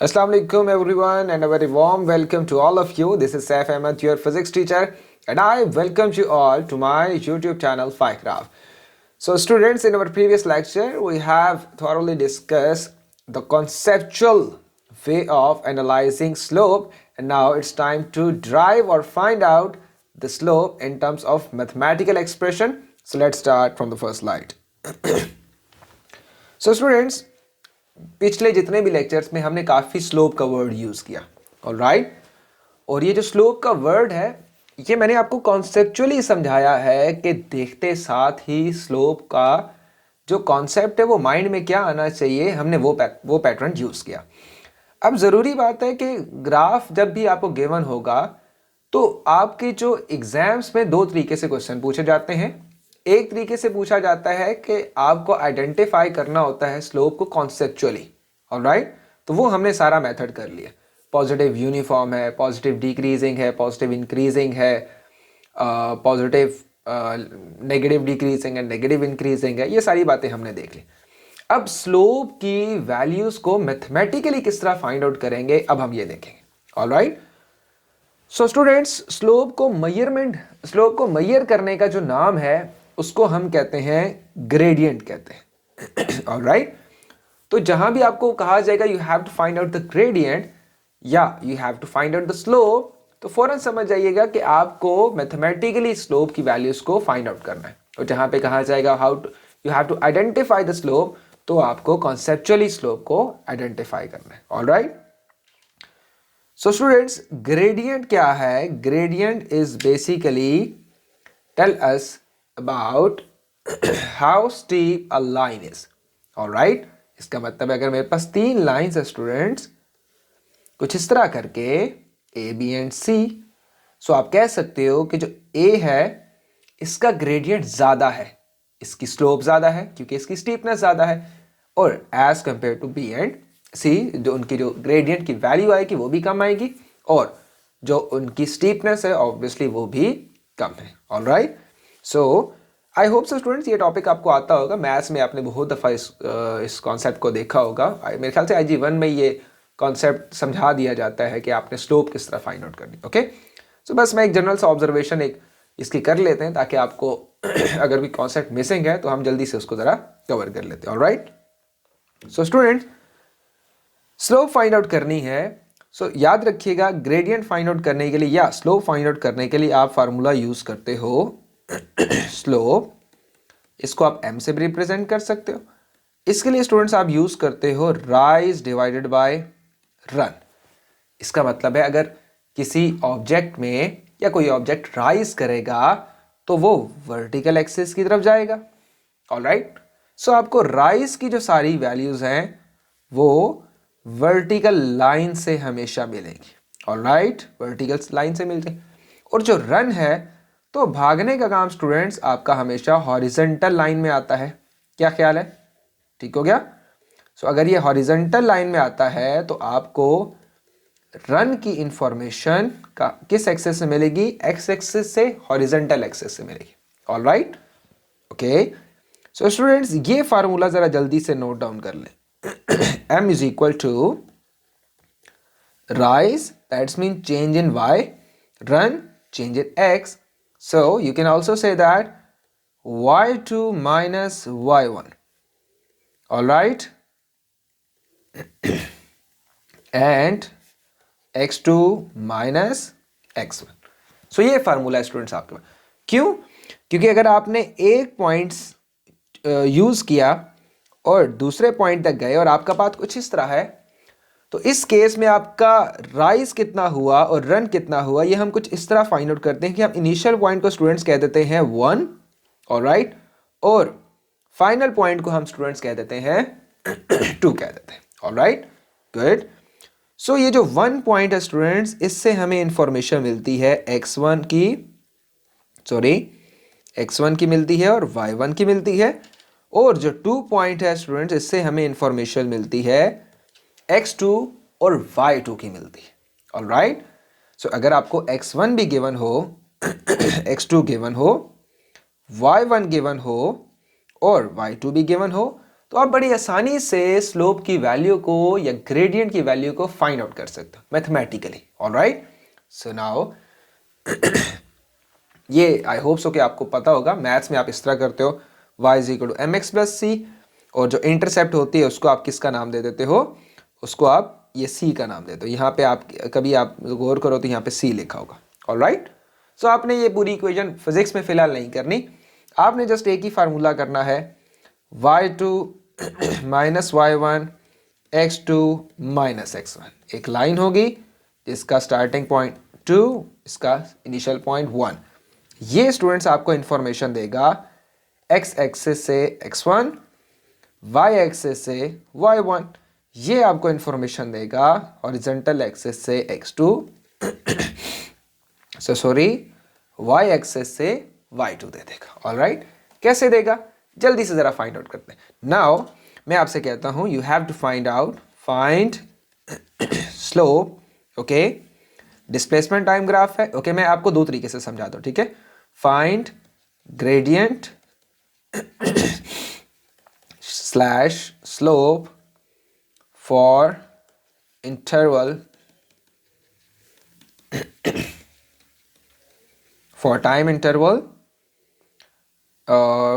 Assalamu alaikum everyone and a very warm welcome to all of you. This is Saif Ahmed, your physics teacher, and I welcome you all to my YouTube channel PhiCraft. So students, in our previous lecture we have thoroughly discussed the conceptual way of analyzing slope, and now it's time to derive or find out the slope in terms of mathematical expression. So let's start from the first slide. So students, पिछले जितने भी lectures में हमने काफ़ी slope का word use किया, alright. और ये जो स्लोप का वर्ड है ये मैंने आपको कॉन्सेप्चुअली समझाया है कि देखते साथ ही स्लोप का जो कॉन्सेप्ट है वो माइंड में क्या आना चाहिए, हमने वो पैटर्न यूज़ किया। अब ज़रूरी बात है कि ग्राफ जब भी आपको गिवन होगा तो आपके जो एग्ज़ाम्स में दो तरीके से क्वेश्चन पूछे जाते हैं। एक तरीके से पूछा जाता है कि आपको आइडेंटिफाई करना होता है स्लोप को कॉन्सेप्चुअली, ऑलराइट। तो वो हमने सारा मेथड कर लिया। पॉजिटिव यूनिफॉर्म है, पॉजिटिव डिक्रीजिंग है, पॉजिटिव इंक्रीजिंग है, पॉजिटिव नेगेटिव डिक्रीजिंग है, नेगेटिव इंक्रीजिंग है, ये सारी बातें हमने देख ली। अब स्लोप की वैल्यूज को मैथमेटिकली किस तरह फाइंड आउट करेंगे, अब हम ये देखेंगे, ऑलराइट। सो स्टूडेंट्स, स्लोप को मैयर करने का जो नाम है उसको हम कहते हैं ग्रेडियंट कहते हैं, ऑलराइट। तो जहां भी आपको कहा जाएगा you have to find out the gradient या you have to find out the slope, तो फौरन समझ जाइएगा कि आपको मैथमेटिकली स्लोप की वैल्यूज को फाइंड आउट करना है। और जहां पे कहा जाएगा you have to identify the slope, तो आपको कॉन्सेप्चुअली स्लोप को आइडेंटिफाई करना है, ऑलराइट। सो स्टूडेंट्स, ग्रेडियंट क्या है? Gradient is basically tell us about how steep a line is, alright. इसका मतलब है अगर मेरे पास तीन लाइंस है स्टूडेंट्स, कुछ इस तरह करके ए बी एंड सी, सो आप कह सकते हो कि जो ए है इसका ग्रेडियंट ज्यादा है, इसकी स्लोप ज्यादा है क्योंकि इसकी स्टीपनेस ज्यादा है, और as compare to B and C जो उनकी जो ग्रेडियंट की वैल्यू आएगी वो भी कम आएगी, और जो उनकी स्टीपनेस है ऑब्वियसली वो भी कम है, alright. So I hope so students ये टॉपिक आपको आता होगा। मैथ्स में आपने बहुत दफ़ा इस कॉन्सेप्ट को देखा होगा। मेरे ख्याल से IG1 में ये कॉन्सेप्ट समझा दिया जाता है कि आपने स्लोप किस तरह फाइंड आउट करनी, ओके। सो बस मैं एक जनरल सा ऑब्जर्वेशन एक इसकी कर लेते हैं ताकि आपको अगर भी कॉन्सेप्ट मिसिंग है तो हम जल्दी से उसको ज़रा कवर कर लेते हैं, alright. So students, slope find out करनी है, सो याद रखिएगा ग्रेडियंट फाइंड आउट करने के लिए या स्लोप फाइंड आउट करने के लिए आप फार्मूला यूज़ करते हो स्लोप, इसको आप m से भी रिप्रेजेंट कर सकते हो। इसके लिए स्टूडेंट्स आप यूज करते हो राइज डिवाइडेड बाय रन। इसका मतलब है अगर किसी ऑब्जेक्ट में या कोई ऑब्जेक्ट राइज करेगा तो वो वर्टिकल एक्सिस की तरफ जाएगा, ऑलराइट। सो आपको राइज की जो सारी वैल्यूज हैं वो वर्टिकल लाइन से हमेशा मिलेंगी, ऑलराइट, वर्टिकल लाइन से मिलती। और जो रन है तो भागने का काम स्टूडेंट्स आपका हमेशा हॉरिजॉन्टल लाइन में आता है। क्या ख्याल है? ठीक हो गया। सो अगर ये हॉरिजॉन्टल लाइन में आता है तो आपको रन की इंफॉर्मेशन का किस एक्सेस से मिलेगी? एक्स एक्सेस से, हॉरिजॉन्टल एक्सेस से मिलेगी, ऑलराइट, ओके। सो स्टूडेंट्स, ये फार्मूला जरा जल्दी से नोट डाउन कर लें। m is equal to rise, that's mean change in y, run change in x. So you can also say that y2 minus y1, all right, and x2 minus x1. So ये formula है students आपके पास। क्यों? क्योंकि अगर आपने एक points use किया और दूसरे पॉइंट तक गए और आपका पाथ कुछ इस तरह है, तो इस केस में आपका राइज कितना हुआ और रन कितना हुआ ये हम कुछ इस तरह फाइंड आउट करते हैं कि हम इनिशियल पॉइंट को स्टूडेंट्स कह देते हैं 1, ऑलराइट, और फाइनल पॉइंट को हम स्टूडेंट्स कह देते हैं 2 कह देते हैं, ऑलराइट, गुड। सो ये जो 1 पॉइंट है स्टूडेंट्स, इससे हमें इंफॉर्मेशन मिलती है x1 की मिलती है और y1 की मिलती है, और जो 2 पॉइंट है स्टूडेंट्स इससे हमें इंफॉर्मेशन मिलती है x2 और y2 की मिलती है, ऑलराइट। सो अगर आपको x1 भी गिवन हो, x2 गिवन हो, y1 गिवन हो और y2 भी गिवन हो, तो आप बड़ी आसानी से स्लोप की वैल्यू को या ग्रेडियंट की वैल्यू को फाइंड आउट कर सकते हो मैथमेटिकली। ऑलराइट, सो नाउ ये आई होप सो कि आपको पता होगा, मैथ्स में आप इस तरह करते हो y is equal to m x plus c, और जो इंटरसेप्ट होती है उसको आप किसका नाम दे देते हो, उसको आप ये c का नाम देते हो। यहाँ पे आप कभी आप गौर करो तो यहाँ पे c लिखा होगा। ऑलराइट, सो आपने ये पूरी इक्वेशन फिजिक्स में फिलहाल नहीं करनी, आपने जस्ट एक ही फार्मूला करना है, y2 minus y1 x2 minus x1। एक लाइन होगी जिसका स्टार्टिंग पॉइंट 2, इसका इनिशियल पॉइंट 1। ये स्टूडेंट्स आपको इंफॉर्मेशन देगा x एक्सिस से x1, y एक्सिस से y1। ये आपको इंफॉर्मेशन देगा हॉरिजॉन्टल एक्सिस से x2 y एक्सिस से y2 दे देगा। ऑलराइट, कैसे देगा जल्दी से जरा फाइंड आउट करते हैं। नाउ मैं आपसे कहता हूं you have to find slope. Okay, displacement time graph है। ओके, मैं आपको दो तरीके से समझाता हूं, ठीक है। Find gradient slash slope for interval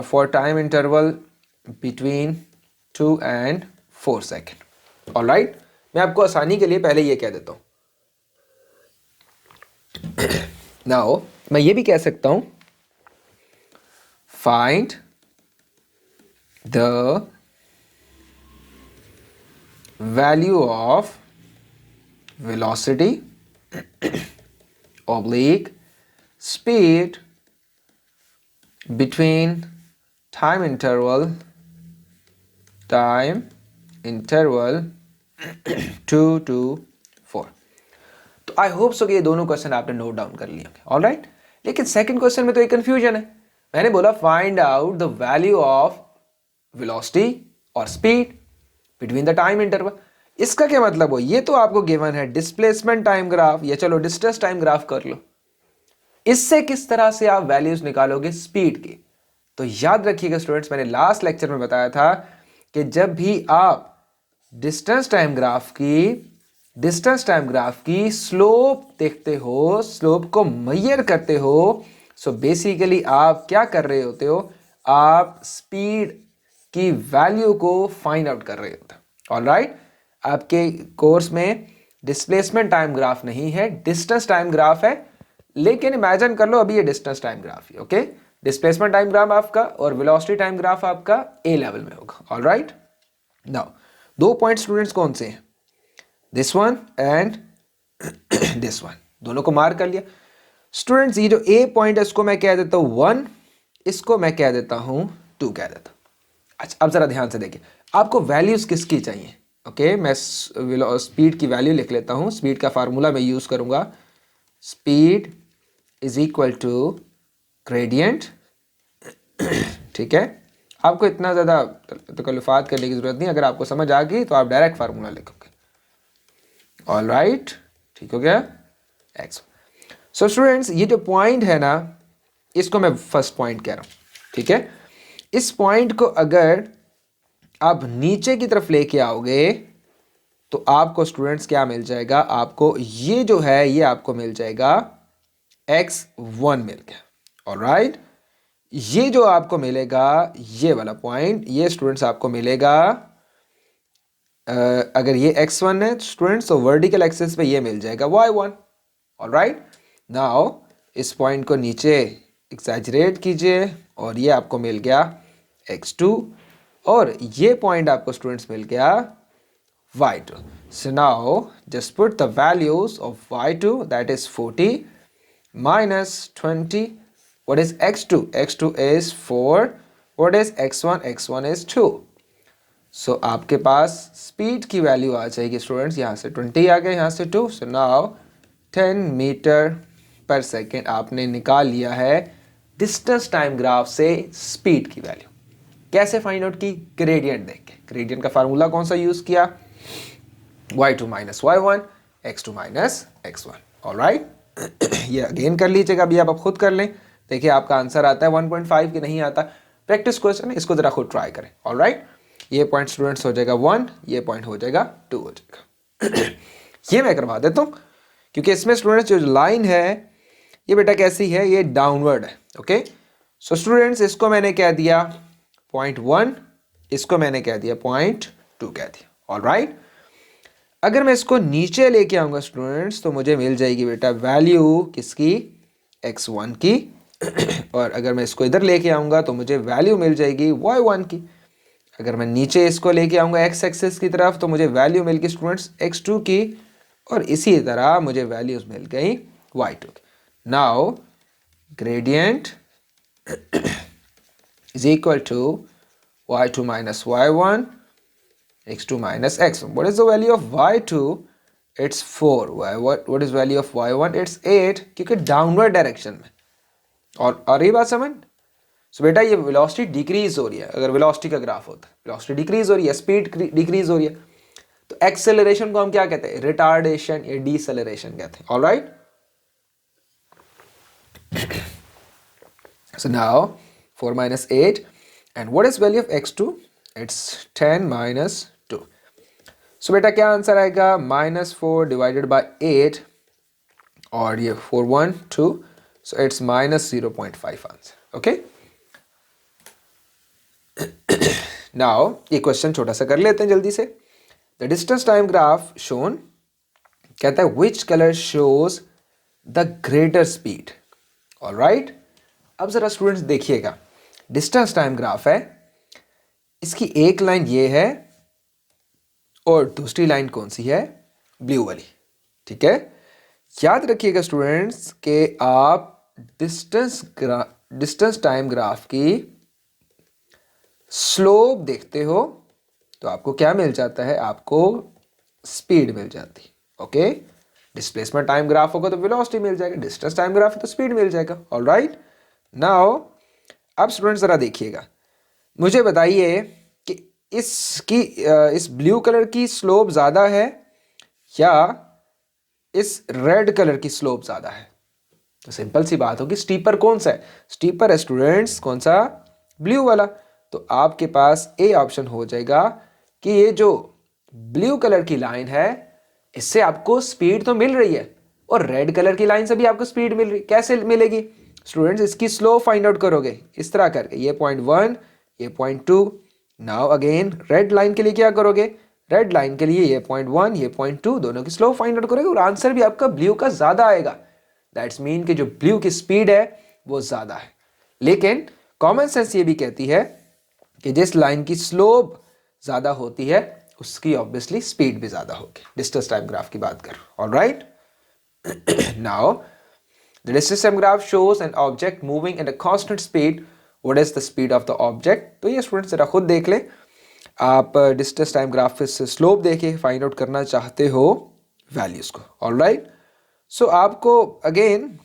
for time interval between 2 and 4 second. Alright, मैं आपको आसानी के लिए पहले ये कह देता हूं। नाउ मैं ये भी कह सकता हूं find the value of velocity oblique speed between time interval 2 to 4। तो आई होप सो कि ये दोनों क्वेश्चन आपने नोट डाउन कर लिए होंगे। ऑलराइट, लेकिन सेकंड क्वेश्चन में तो एक कंफ्यूजन है। मैंने बोला find out the value of velocity और speed between the time interval. इसका क्या मतलब हो, ये तो आपको गिवन है डिस्प्लेसमेंट टाइम ग्राफ, या चलो डिस्टेंस टाइम ग्राफ कर लो। इससे किस तरह से आप वैल्यूज निकालोगे स्पीड की। तो याद रखिएगा स्टूडेंट्स, मैंने लास्ट लेक्चर में बताया था कि जब भी आप डिस्टेंस टाइम ग्राफ की स्लोप देखते हो, स्लोप को मेजर करते हो, सो बेसिकली आप क्या कर रहे होते हो, आप स्पीड की वैल्यू को फाइंड आउट कर रहे होते हो। ऑलराइट, आपके कोर्स में डिस्प्लेसमेंट टाइम ग्राफ नहीं है, डिस्टेंस टाइम ग्राफ है। लेकिन इमेजिन कर लो अभी ये डिस्टेंस टाइम ग्राफ है। ओके, डिस्प्लेसमेंट टाइम ग्राफ आपका और वेलोसिटी टाइम ग्राफ आपका ए लेवल में होगा। ऑलराइट, नाउ दो पॉइंट स्टूडेंट्स कौन से हैं, this one and this one, दोनों को मार्क कर लिया। स्टूडेंट्स ये जो ए पॉइंट है इसको मैं कह देता हूं 1, इसको मैं कह देता हूं 2 कह देता हूं। अच्छा, अब जरा ध्यान से देखिए, आपको वैल्यूज किसकी चाहिए। ओके, मैं स्पीड की वैल्यू लिख लेता हूं। स्पीड का फार्मूला मैं यूज करूंगा, speed is equal to gradient. ठीक है, आपको इतना ज़्यादा तकल्लुफ़ात करने की ज़रूरत नहीं, अगर आपको समझ आ गई तो आप डायरेक्ट फार्मूला लिखोगे। ऑलराइट, ठीक हो गया, एक्स। सो स्टूडेंट्स ये जो पॉइंट है ना, इसको मैं फर्स्ट पॉइंट कह रहा हूँ। ठीक है, इस पॉइंट को अगर आप नीचे की तरफ लेके आओगे तो आपको स्टूडेंट्स क्या मिल जाएगा, आपको ये जो है ये आपको मिल जाएगा x1 मिल गया। ऑलराइट, ये जो आपको मिलेगा ये वाला पॉइंट, ये स्टूडेंट्स आपको मिलेगा अगर ये x1 है स्टूडेंट्स तो वर्टिकल एक्सिस पे ये मिल जाएगा y1। ऑलराइट, नाउ इस पॉइंट को नीचे एक्सैजरेट कीजिए और ये आपको मिल गया x2 और ये पॉइंट आपको स्टूडेंट्स मिल गया y2। So now just put the values of y2, that is 40 minus 20. What is x2? x2 is 4. What is x1? x1 is 2. So आपके पास स्पीड की वैल्यू आ जाएगी स्टूडेंट्स, यहाँ से 20 आ गया, यहाँ से 2। So now 10 मीटर पर सेकेंड आपने निकाल लिया है डिस्टेंस टाइम ग्राफ से स्पीड की वैल्यू। कैसे फाइंड आउट की, ग्रेडियंट देख के। ग्रेडियंट का फार्मूला कौन सा यूज किया, y2 minus y1 x2 minus x1। Alright, ये अगेन कर लीजिएगा, अभी आप खुद कर लें, देखिए आपका आंसर आता है 1.5 कि नहीं आता। प्रैक्टिस क्वेश्चन है, इसको जरा खुद ट्राई करें। ऑलराइट, ये पॉइंट स्टूडेंट्स हो जाएगा 1, ये पॉइंट हो जाएगा 2 हो जाएगा। ये मैं करवा देता हूँ क्योंकि इसमें स्टूडेंट्स जो लाइन है ये बेटा कैसी है, ये डाउनवर्ड है। ओके, सो स्टूडेंट्स इसको मैंने क्या दिया 0.1, इसको मैंने क्या दिया 0.2 कह दिया। ऑलराइट, अगर मैं इसको नीचे लेके आऊंगा स्टूडेंट्स तो मुझे मिल जाएगी बेटा वैल्यू किसकी, x1 की। और अगर मैं इसको इधर लेके आऊंगा तो मुझे वैल्यू मिल जाएगी y1 की। अगर मैं नीचे इसको लेके आऊंगा x एक्सिस की तरफ तो मुझे वैल्यू मिल गई स्टूडेंट्स x2 की, और इसी तरह मुझे वैल्यूज मिल गई y2 की। Now gradient is equal to y2 minus y1 x2 minus x1. What is the value of y2? It's 4. What is value of y1? It's 8, क्योंकि डाउनवर्ड डायरेक्शन में। और ये बात समझ। सो बेटा ये वेलोसिटी डिक्रीज हो रही है। अगर वेलोसिटी का ग्राफ होता है, वेलोसिटी डिक्रीज हो रही है, स्पीड डिक्रीज हो रही है, तो एक्सेलरेशन को हम क्या कहते हैं, रिटार्डेशन या डीसेलरेशन कहते हैं। Alright, so now 4 minus 8, and what is value of x2? It's 10 minus 2. So बेटा क्या आंसर आएगा, -4 divided by 8, और ये 4 1 2, so it's -0.5 answer. Okay, now ये क्वेश्चन छोटा सा कर लेते हैं जल्दी से। The distance time graph shown कहता है which colour shows the greater speed. Alright, अब जरा स्टूडेंट्स देखिएगा, डिस्टेंस टाइम ग्राफ है, इसकी एक लाइन ये है और दूसरी लाइन कौन सी है, ब्लू वाली। ठीक है, याद रखिएगा स्टूडेंट्स कि आप डिस्टेंस टाइम ग्राफ की स्लोप देखते हो तो आपको क्या मिल जाता है, आपको स्पीड मिल जाती। ओके, डिस्प्लेसमेंट टाइम ग्राफ होगा तो वेलोसिटी मिल जाएगा, डिस्टेंस टाइम ग्राफ है तो स्पीड मिल जाएगा। ऑलराइट, नाउ अब स्टूडेंट जरा देखिएगा, मुझे बताइए कि इस ब्लू कलर की स्लोप ज्यादा है या इस रेड कलर की स्लोप ज्यादा है। तो सिंपल सी बात होगी, स्टीपर कौन सा है, स्टीपर है स्टूडेंट्स कौन सा, ब्लू वाला। तो आपके पास ए ऑप्शन हो जाएगा कि ये जो ब्लू कलर की लाइन है इससे आपको स्पीड तो मिल रही है और रेड कलर की लाइन से भी आपको स्पीड मिल रही है। कैसे मिलेगी स्टूडेंट्स, इसकी स्लोप फाइंड आउट करोगे इस तरह करके, ये 0.1 ये 0.2। नाउ अगेन रेड लाइन के लिए क्या करोगे, रेड लाइन के लिए ये 0.1 ये 0.2, दोनों की स्लोप फाइंड आउट करोगे और आंसर भी आपका ब्लू का ज्यादा आएगा। दैट्स मीन कि जो ब्लू की स्पीड है वो ज्यादा है। लेकिन कॉमन सेंस ये भी कहती है कि जिस लाइन की स्लोप ज्यादा होती है उसकी ऑब्वियसली स्पीड भी ज्यादा होगी। डिस्टेंस टाइम ग्राफ की बात करो। Alright, now the distance time graph shows an object moving at a constant speed, what is the speed of the object. तो ये स्टूडेंट जरा खुद देख ले, आप डिस्टेंस टाइम ग्राफ से स्लोप देके फाइंड आउट करना चाहते हो वैल्यूज को। ऑलराइट, सो आपको अगेन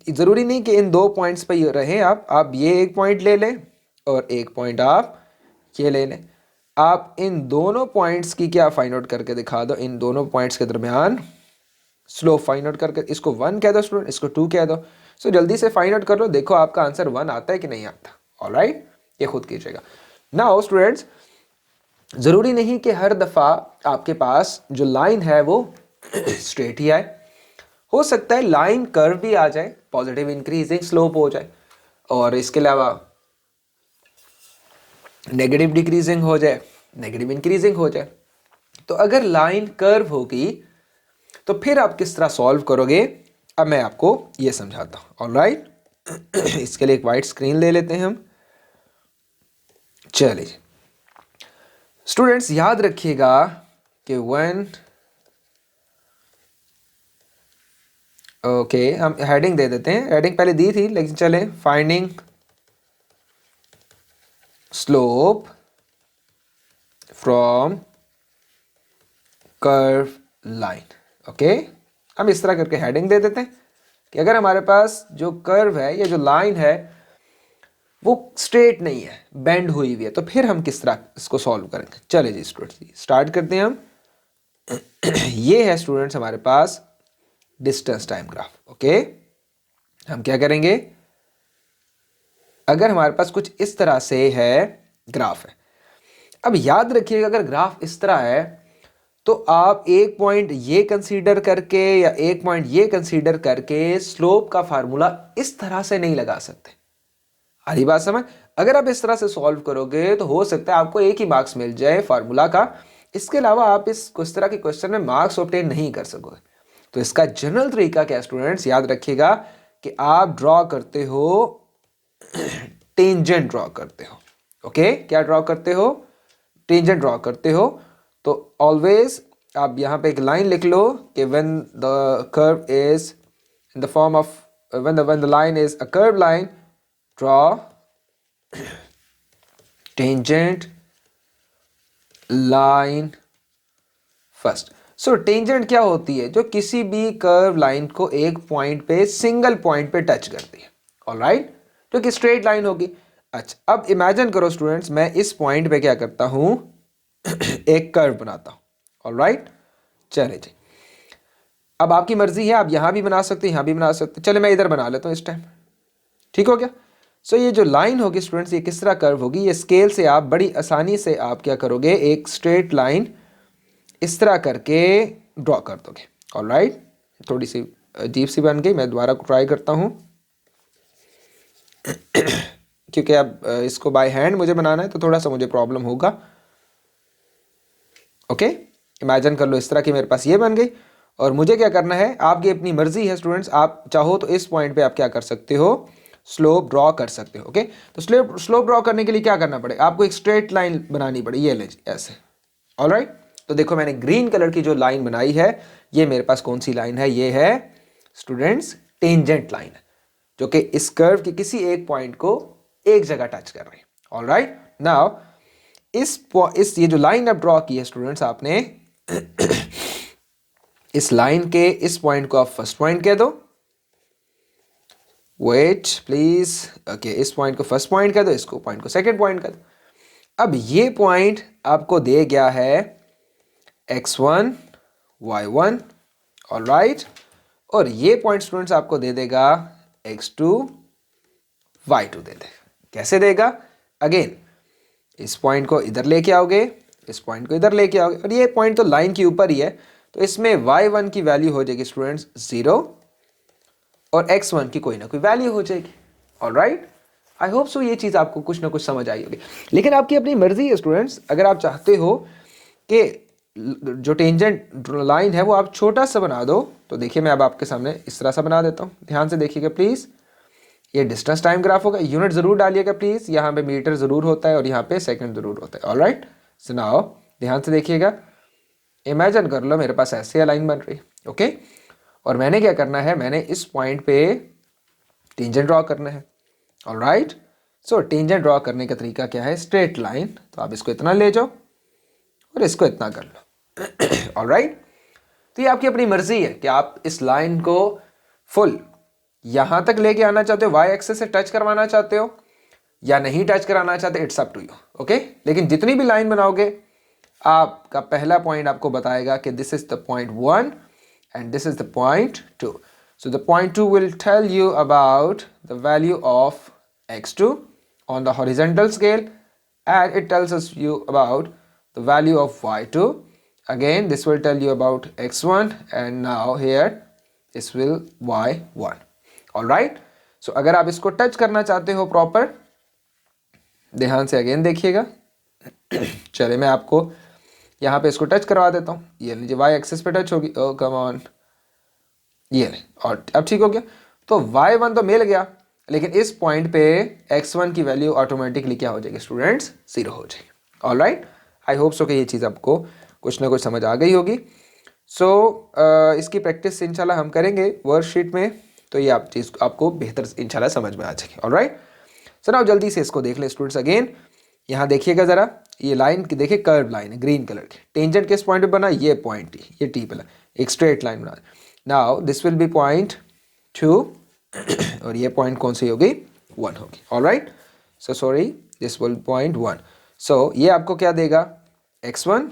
जरूरी नहीं कि इन दो पॉइंट्स पे रहें आप ये एक पॉइंट ले लें और एक पॉइंट आप ये ले लें। आप इन दोनों पॉइंट्स की क्या फाइंड आउट करके दिखा दो, इन दोनों पॉइंट्स के दरमियान स्लोप फाइंड आउट करके, इसको 1 कह दो स्टूडेंट, इसको 2 कह दो। सो जल्दी से फाइंड आउट कर लो, देखो आपका आंसर 1 आता है कि नहीं आता। ऑलराइट, ये खुद कीजिएगा। नाउ स्टूडेंट्स, जरूरी नहीं कि हर दफा आपके पास जो लाइन है वो स्ट्रेट ही आए, हो सकता है लाइन कर्व भी आ जाए, पॉजिटिव इंक्रीजिंग स्लोप हो जाए, और इसके अलावा नेगेटिव डिक्रीजिंग हो जाए, नेगेटिव इंक्रीजिंग हो जाए। तो अगर लाइन कर्व होगी तो फिर आप किस तरह सॉल्व करोगे, अब मैं आपको ये समझाता हूं। ऑलराइट, इसके लिए एक वाइट स्क्रीन ले लेते हैं हम। चलिए स्टूडेंट्स, याद रखिएगा कि ओके हम हेडिंग दे देते हैं, हेडिंग पहले दी थी लेकिन चलें, finding slope from curve line. Okay, हम इस तरह करके हेडिंग दे देते हैं कि अगर हमारे पास जो कर्व है या जो लाइन है वो स्ट्रेट नहीं है, बेंड हुई हुई है, तो फिर हम किस तरह इसको सॉल्व करेंगे। चलिए जी स्टूडेंट्स, स्टार्ट करते हैं हम। ये है स्टूडेंट्स हमारे पास डिस्टेंस टाइम ग्राफ। ओके, हम क्या करेंगे, अगर हमारे पास कुछ इस तरह से है ग्राफ है, अब याद रखिएगा अगर ग्राफ इस तरह है तो आप एक पॉइंट ये कंसीडर करके या एक पॉइंट ये कंसीडर करके स्लोप का फार्मूला इस तरह से नहीं लगा सकते। आधी बात समझ? अगर आप इस तरह से सॉल्व करोगे तो हो सकता है आपको एक ही मार्क्स मिल जाए फार्मूला का, इसके अलावा आप इस तरह के क्वेश्चन में मार्क्स ऑब्टेन नहीं कर सकोगे। तो इसका जनरल तरीका क्या स्टूडेंट्स, याद रखिएगा कि आप ड्रॉ करते हो टेंजेंट ड्रॉ करते हो। ओके, क्या ड्रॉ करते हो? टेंजेंट ड्रॉ करते हो। तो ऑलवेज आप यहाँ पे एक लाइन लिख लो कि when the curve is in the form of when the line is a curve line, draw tangent line first. So tangent क्या होती है? जो किसी भी कर्व लाइन को एक पॉइंट पे, सिंगल पॉइंट पे टच करती है। ऑलराइट, जो कि स्ट्रेट लाइन होगी। अच्छा, अब इमेजिन करो स्टूडेंट्स, मैं इस पॉइंट पे क्या करता हूं एक कर्व बनाता हूं। ऑलराइट, चले जी, अब आपकी मर्जी है, आप यहां भी बना सकते हैं, यहां भी बना सकते हैं। चले मैं इधर बना लेता हूं इस टाइम। ठीक हो गया? सो ये जो लाइन होगी स्टूडेंट्स, ये किस तरह कर्व होगी? ये स्केल से आप बड़ी आसानी से आप क्या करोगे, एक स्ट्रेट लाइन इस तरह करके ड्रॉ कर दोगे। ऑलराइट, थोड़ी सी अजीब सी बन गई, मैं दोबारा ट्राई करता हूं क्योंकि अब इसको बाय हैंड मुझे बनाना है तो थोड़ा सा मुझे प्रॉब्लम होगा। ओके, इमेजिन कर लो इस तरह की मेरे पास ये बन गई, और मुझे क्या करना है, आपकी अपनी मर्जी है स्टूडेंट्स, आप चाहो तो इस पॉइंट पे आप क्या कर सकते हो, स्लोप ड्रॉ कर सकते हो। ओके, तो स्लोप ड्रॉ करने के लिए क्या करना पड़ेगा, आपको एक स्ट्रेट लाइन बनानी पड़ेगी, ये ले ऐसे। ऑलराइट, तो देखो मैंने ग्रीन कलर की जो लाइन बनाई है, ये मेरे पास कौन सी लाइन है? ये है स्टूडेंट्स टेंजेंट लाइन, जो कि इस कर्व के किसी एक पॉइंट को एक जगह टच कर रही है। ऑलराइट, नाउ इस ये जो लाइन अब ड्रॉ की है स्टूडेंट्स आपने इस लाइन के इस पॉइंट को आप फर्स्ट पॉइंट कह दो। वेट प्लीज, ओके, इस पॉइंट को फर्स्ट पॉइंट कह दो, इसको पॉइंट को सेकंड पॉइंट कह दो। अब ये पॉइंट आपको दे गया है x1 y1। ऑलराइट, और ये पॉइंट स्टूडेंट्स आपको दे देगा x2 y2 दे देगा। कैसे देगा? अगेन इस पॉइंट को इधर लेके आओगे, इस पॉइंट को इधर लेके आओगे, और ये पॉइंट तो लाइन के ऊपर ही है, तो इसमें y1 की वैल्यू हो जाएगी स्टूडेंट्स 0 और x1 की कोई ना कोई वैल्यू हो जाएगी। ऑलराइट, आई होप सो ये चीज़ आपको कुछ ना कुछ समझ आई होगी। लेकिन आपकी अपनी मर्जी है स्टूडेंट्स, अगर आप चाहते हो कि जो टेंजेंट लाइन है वो आप छोटा सा बना दो, तो देखिए मैं अब आपके सामने इस तरह सा बना देता हूँ। ध्यान से देखिएगा प्लीज़, ये डिस्टेंस टाइम ग्राफ होगा। यूनिट ज़रूर डालिएगा प्लीज़, यहाँ पे मीटर ज़रूर होता है और यहाँ पे सेकंड ज़रूर होता है। ऑलराइट, सुनाओ, ध्यान से देखिएगा। इमेजिन कर लो मेरे पास ऐसे लाइन बन रही है। ओके, और मैंने क्या करना है, मैंने इस पॉइंट पे टेंजेंट ड्रॉ करना है। ऑलराइट, सो टेंजेंट ड्रॉ करने का तरीका क्या है? स्ट्रेट लाइन, तो आप इसको इतना ले जाओ और इसको इतना कर लो। ऑलराइट, तो ये आपकी अपनी मर्जी है कि आप इस लाइन को फुल यहां तक लेके आना चाहते हो, वाई एक्सेस से टच करवाना चाहते हो या नहीं टच कराना चाहते, it's up to you. Okay, लेकिन जितनी भी लाइन बनाओगे, आपका पहला पॉइंट आपको बताएगा कि this is the point 1 and this is the point 2। So the point 2 will tell you about the value of x2 on the horizontal scale, and it tells us you about the value of y2. Again, this will tell you about x1, and now here this will y1. all right, so अगर आप इसको touch करना चाहते हो proper, ध्यान से again देखिएगा। चलिए मैं आपको यहाँ पे इसको टच करवा देता हूँ। ये लीजिए y एक्सिस पे टच होगी। ओ कम ऑन, ये और अब ठीक हो गया। तो y1 तो मिल गया, लेकिन इस पॉइंट पे x1 की वैल्यू ऑटोमेटिकली क्या हो जाएगी स्टूडेंट्स? 0 हो जाएगी। ऑलराइट, आई होप सो कि ये चीज़ आपको कुछ ना कुछ समझ आ गई होगी। सो इसकी प्रैक्टिस इंशाल्लाह हम करेंगे वर्कशीट में, तो ये आप चीज़ आपको बेहतर इंशाल्लाह समझ में आ जाएगी। ऑलराइट, सो नाउ जल्दी से इसको देख लें स्टूडेंट्स। अगेन यहाँ देखिएगा ज़रा, ये लाइन की देखिए, कर्व लाइन है ग्रीन कलर की। टेंजेंट किस पॉइंट पे बना? ये पॉइंट, ये टी पे एक स्ट्रेट लाइन बना। Now this will be point 2 और ये पॉइंट कौन सी होगी? 1 होगी। Alright, so sorry, this will point 1। सो ये आपको क्या देगा? x1,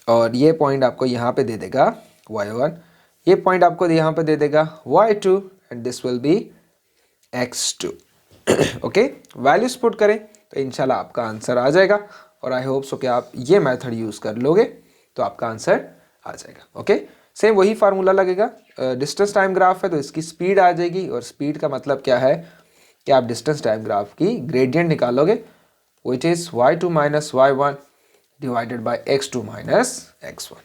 और ये पॉइंट आपको यहाँ पे दे देगा y1, ये पॉइंट आपको यहाँ पे दे देगा y2, and this will be x2। Okay, values put करें, तो इंशाल्लाह आपका आंसर आ जाएगा। और आई होप सो कि आप ये मेथड यूज़ कर लोगे तो आपका आंसर आ जाएगा। ओके, सेम वही फार्मूला लगेगा। डिस्टेंस टाइम ग्राफ है तो इसकी स्पीड आ जाएगी, और स्पीड का मतलब क्या है कि आप डिस्टेंस टाइम ग्राफ की ग्रेडियंट निकालोगे, which is y2 minus y1 divided by x2 minus x1।